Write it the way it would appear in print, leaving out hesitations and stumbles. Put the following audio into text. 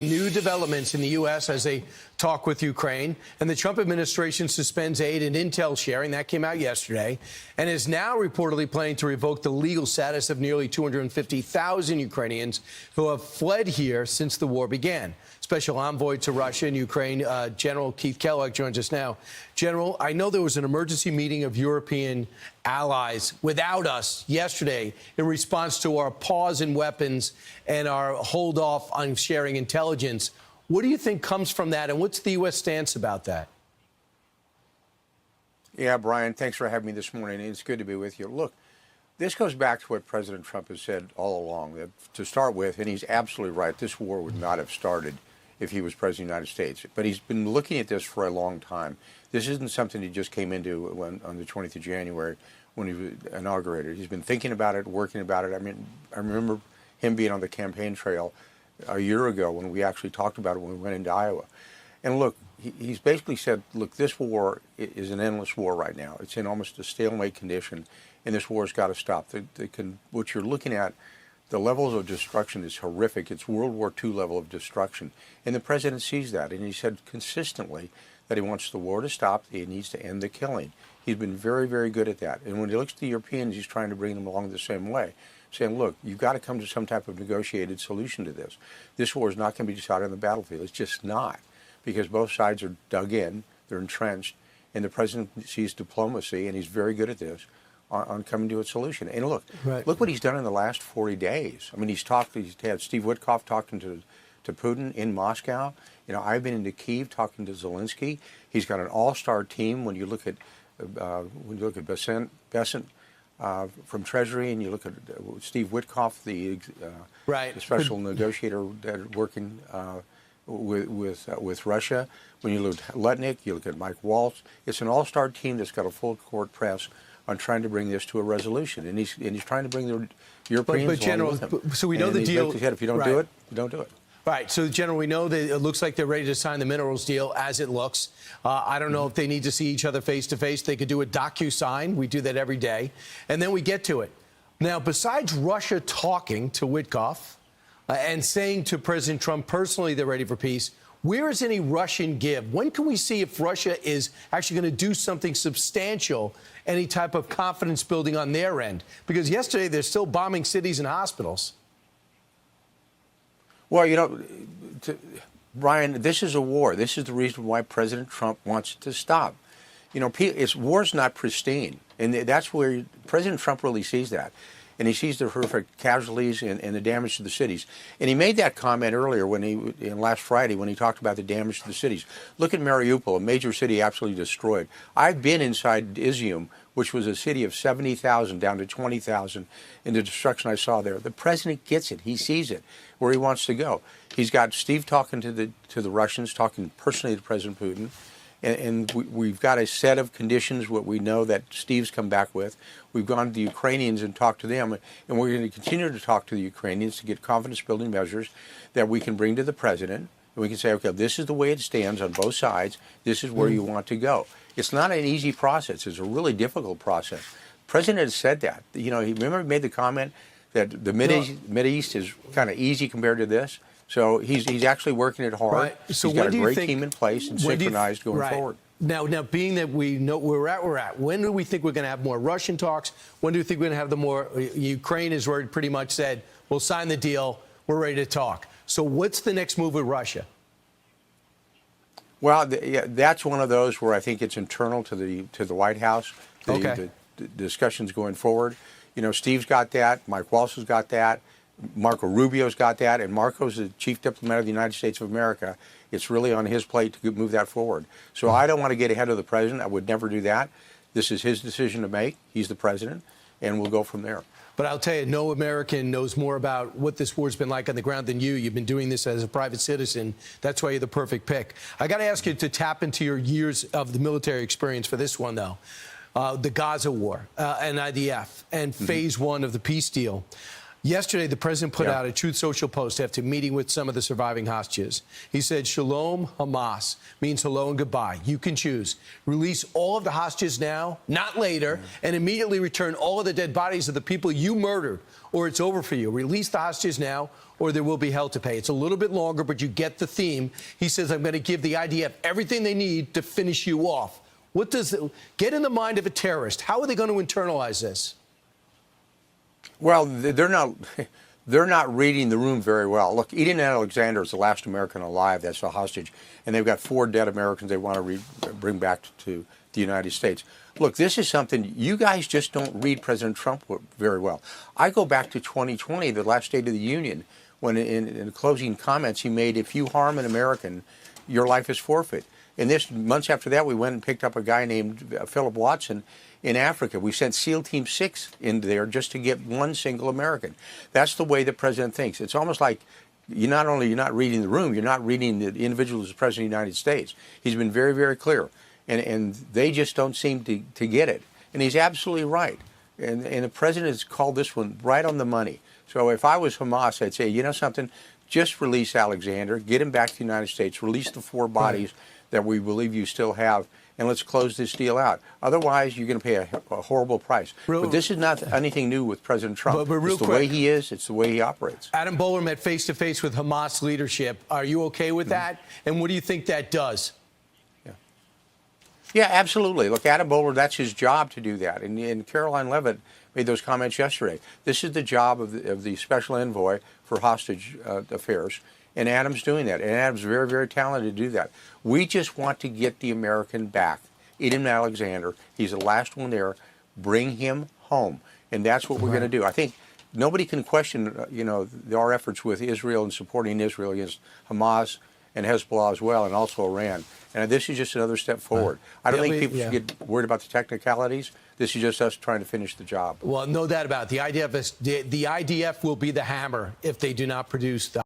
New developments in the U.S. as they talk with Ukraine, and the Trump administration suspends aid and intel sharing. That came out yesterday, and is now reportedly planning to revoke the legal status of nearly 250,000 Ukrainians who have fled here since the war began. Special envoy to Russia and Ukraine, General Keith Kellogg, joins us now. General, I know there was an emergency meeting of European allies without us yesterday in response to our pause in weapons and our hold off on sharing intelligence. What do you think comes from that, and what's the U.S. stance about that? Yeah, Brian, thanks for having me this morning. It's good to be with you. Look, this goes back to what President Trump has said all along. That to start with, and he's absolutely right, this war would not have started if he was president of the United States. But he's been looking at this for a long time. This isn't something he just came into on the 20th of January when he was inaugurated. He's been thinking about it, working about it. I mean, I remember him being on the campaign trail a year ago when we actually talked about it when we went into Iowa. And look, he's basically said, look, this war is an endless war right now. It's in almost a stalemate condition, and this war's got to stop. What you're looking at, the levels of destruction is horrific. It's World War II level of destruction. And the president sees that, and he said consistently that he wants the war to stop. He needs to end the killing. He's been very, very good at that. And when he looks at the Europeans, he's trying to bring them along the same way, saying, look, you've got to come to some type of negotiated solution to this. This war is not going to be decided on the battlefield. It's just not, because both sides are dug in, they're entrenched, and the president sees diplomacy, and he's very good at this, on coming to a solution. And look, look what he's done in the last 40 days. I mean, he's had Steve Witkoff talking to Putin in Moscow. You know, I've been into Kyiv talking to Zelensky. He's got an all-star team. When you look at Besant from Treasury, and you look at Steve Witkoff, the special negotiator that working with Russia. When you look at Letnick, you look at Mike Waltz. It's an all-star team that's got a full court press on trying to bring this to a resolution, and he's trying to bring the Europeans along with him. So we know the deal. He said, if you don't do it, you don't do it. Right. So, General, we know that it looks like they're ready to sign the minerals deal as it looks. I don't know if they need to see each other face to face. They could do a docu-sign. We do that every day. And then we get to it. Now, besides Russia talking to Witkoff and saying to President Trump personally they're ready for peace, where is any Russian give? When can we see if Russia is actually going to do something substantial, any type of confidence building on their end? Because yesterday they're still bombing cities and hospitals. Well, you know, Brian, this is a war. This is the reason why President Trump wants it to stop. You know, war's not pristine, and that's where President Trump really sees that. And he sees the horrific casualties and the damage to the cities. And he made that comment earlier last Friday when he talked about the damage to the cities. Look at Mariupol, a major city absolutely destroyed. I've been inside Izium, which was a city of 70,000 down to 20,000, in the destruction I saw there. The president gets it. He sees it, where he wants to go. He's got Steve talking to the Russians, talking personally to President Putin. And we've got a set of conditions, what we know that Steve's come back with. We've gone to the Ukrainians and talked to them, and we're going to continue to talk to the Ukrainians to get confidence-building measures that we can bring to the president. And we can say, okay, this is the way it stands on both sides. This is where you want to go. It's not an easy process. It's a really difficult process. The president has said that. You know, he made the comment that the Mideast is kind of easy compared to this. So he's actually working it hard. Right. So he's got a great team in place and synchronized going forward. Now, being that we know where we're at, when do we think we're going to have more Russian talks? When do you think we're going to have the more? Ukraine has already pretty much said, we'll sign the deal, we're ready to talk. So what's the next move with Russia? Well, that's one of those where I think it's internal to the White House, the discussions going forward. You know, Steve's got that, Mike Waltz has got that. Marco Rubio's got that, and Marco's the chief diplomat of the United States of America. It's really on his plate to move that forward. So I don't want to get ahead of the president. I would never do that. This is his decision to make. He's the president, and we'll go from there. But I'll tell you, no American knows more about what this war's been like on the ground than you. You've been doing this as a private citizen. That's why you're the perfect pick. I got to ask you to tap into your years of the military experience for this one, though. The Gaza war and IDF and phase one of the peace deal. Yesterday, the president put Yeah. out a Truth Social post after meeting with some of the surviving hostages. He said, "Shalom Hamas means hello and goodbye. You can choose. Release all of the hostages now, not later, and immediately return all of the dead bodies of the people you murdered, or it's over for you. Release the hostages now, or there will be hell to pay." It's a little bit longer, but you get the theme. He says, "I'm going to give the IDF everything they need to finish you off." What does get in the mind of a terrorist? How are they going to internalize this? Well, they're not reading the room very well. Look, Eden Alexander is the last American alive that's a hostage, and they've got 4 dead Americans they want to bring back to the United States. Look, this is something you guys just don't read President Trump very well. I go back to 2020, the last State of the Union, when in the closing comments he made, "If you harm an American, your life is forfeit." And this months after that, we went and picked up a guy named Philip Watson in Africa. We sent SEAL Team 6 in there just to get one single American. That's the way the president thinks. It's almost like you're not reading the room, you're not reading the individual as president of the United States. He's been very, very clear, and they just don't seem to get it. And he's absolutely right. And the president has called this one right on the money. So if I was Hamas, I'd say, you know something, just release Alexander, get him back to the United States, release the 4 bodies that we believe you still have, and let's close this deal out. Otherwise, you're going to pay a horrible price. But this is not anything new with President Trump. But real it's the quick, way he is. It's the way he operates. Adam Bowler met face-to-face with Hamas leadership. Are you okay with that? And what do you think that does? Yeah, absolutely. Look, Adam Bowler, that's his job to do that. And Caroline Leavitt made those comments yesterday. This is the job of the special envoy for hostage affairs. And Adam's doing that. And Adam's very, very talented to do that. We just want to get the American back. Eden Alexander, he's the last one there. Bring him home. And that's what we're going to do. I think nobody can question, our efforts with Israel and supporting Israel against Hamas and Hezbollah as well, and also Iran. And this is just another step forward. I don't think people should get worried about the technicalities. This is just us trying to finish the job. Well, no doubt about it. The IDF will be the hammer if they do not produce the